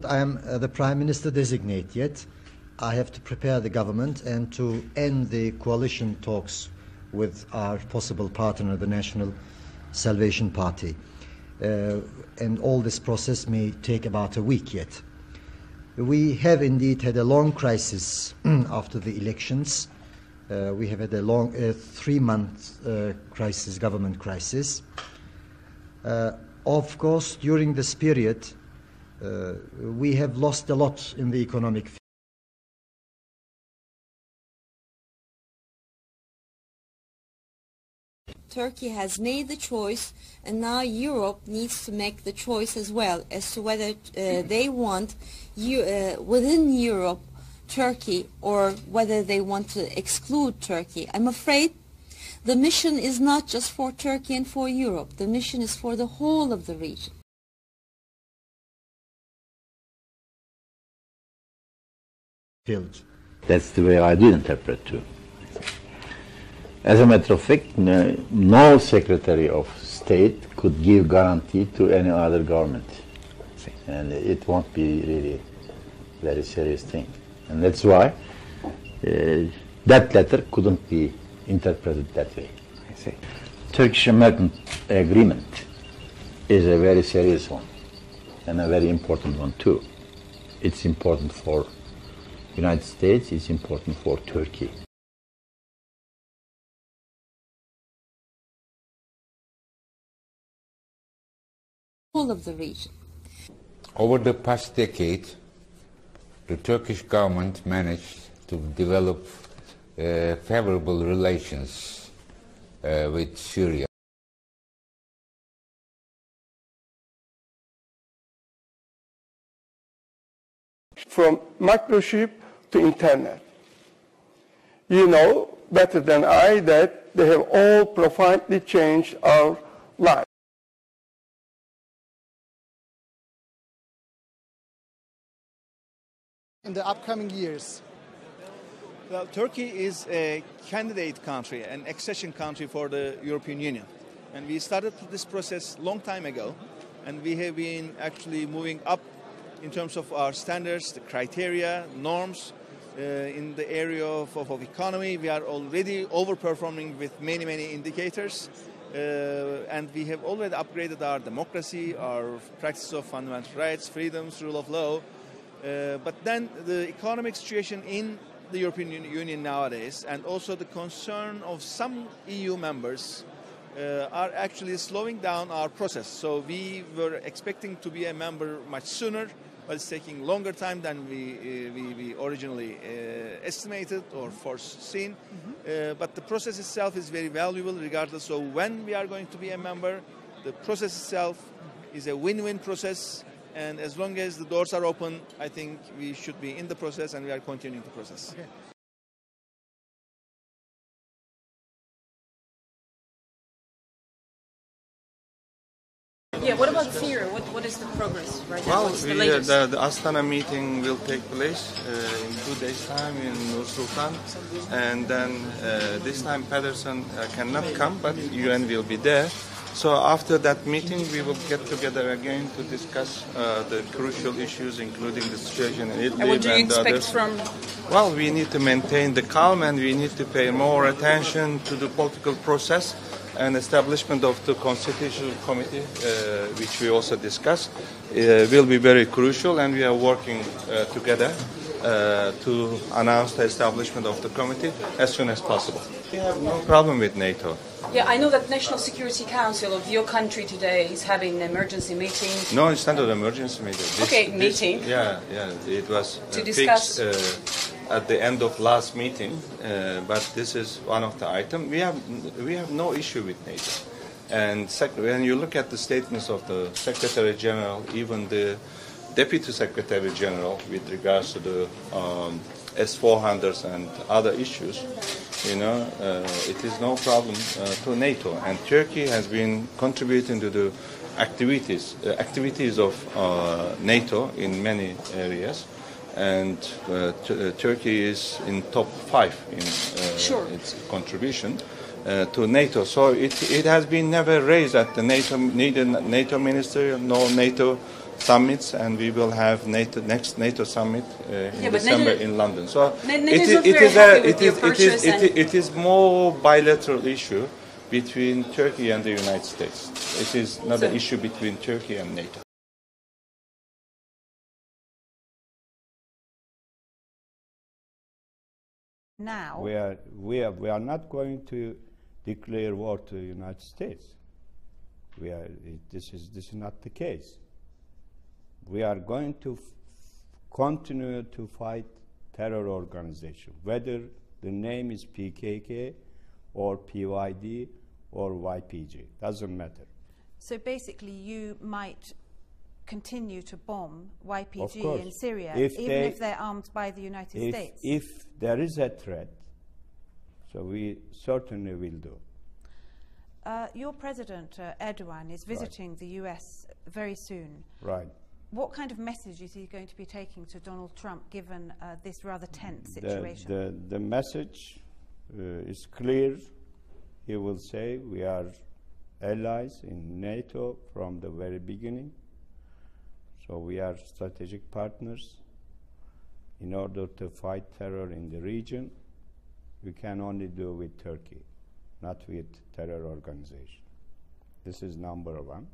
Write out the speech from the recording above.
I am the Prime Minister designate yet. I have to prepare the government and to end the coalition talks with our possible partner, the National Salvation Party. And all this process may take about a week yet. We have indeed had a long crisis after the elections. We have had a long 3-month crisis, government crisis. Of course, during this period, we have lost a lot in the economic field. Turkey has made the choice, and now Europe needs to make the choice as well as to whether they want within Europe Turkey or whether they want to exclude Turkey. I'm afraid the mission is not just for Turkey and for Europe. The mission is for the whole of the region. That's the way I do interpret too. As a matter of fact, no Secretary of State could give guarantee to any other government. And it won't be really a very serious thing. And that's why that letter couldn't be interpreted that way. Turkish-American agreement is a very serious one and a very important one too. It's important for United States, it's important for Turkey. Whole of the region. Over the past decade, the Turkish government managed to develop favorable relations with Syria. From microchip to internet. You know better than I that they have all profoundly changed our lives. In the upcoming years? Well, Turkey is a candidate country, an accession country for the European Union. And we started this process a long time ago, and we have been actually moving up in terms of our standards, the criteria, norms. In the area of economy, we are already overperforming with many, many indicators. And we have already upgraded our democracy, our practice of fundamental rights, freedoms, rule of law. But then the economic situation in the European Union nowadays, and also the concern of some EU members, are actually slowing down our process. So we were expecting to be a member much sooner, but it's taking longer time than we originally estimated or foreseen. But the process itself is very valuable regardless of when we are going to be a member. The process itself is a win-win process. And as long as the doors are open, I think we should be in the process, and we are continuing the process. Okay. Yeah, what about Syria? What is the progress right now? Well, What's the latest? The Astana meeting will take place in 2 days' time in Nur Sultan. And then this time Pedersen cannot come, but UN will be there. So after that meeting, we will get together again to discuss the crucial issues, including the situation in Idlib and what do you expect others. from? Well, we need to maintain the calm, and we need to pay more attention to the political process and establishment of the Constitutional Committee, which we also discussed, will be very crucial, and we are working together to announce the establishment of the committee as soon as possible. We have no problem with NATO. Yeah, I know that National Security Council of your country today is having an emergency meeting. No, it's not an emergency meeting. Meeting. Yeah, it was to discuss. Fixed at the end of last meeting, but this is one of the items. We have no issue with NATO. And when you look at the statements of the Secretary General, even the Deputy Secretary General with regards to the S-400s and other issues, it is no problem to NATO. And Turkey has been contributing to the activities of NATO in many areas. And Turkey is in top 5 in its contribution to NATO. So it has been never raised at the NATO, neither NATO minister nor NATO summits, and we will have next NATO summit in December in London. So it is more bilateral issue between Turkey and the United States. It is not an issue between Turkey and NATO. Now we are not going to declare war to the United States. This is not the case. We are going to continue to fight terror organization, whether the name is PKK or PYD or YPG, doesn't matter. So basically you might continue to bomb YPG in Syria, even if they're armed by the United States? If there is a threat, so we certainly will do. Your president, Erdogan, is visiting the US very soon. Right. What kind of message is he going to be taking to Donald Trump, given this rather tense situation? The message is clear. He will say we are allies in NATO from the very beginning. So we are strategic partners. In order to fight terror in the region, we can only do with Turkey, not with terror organization. This is number one.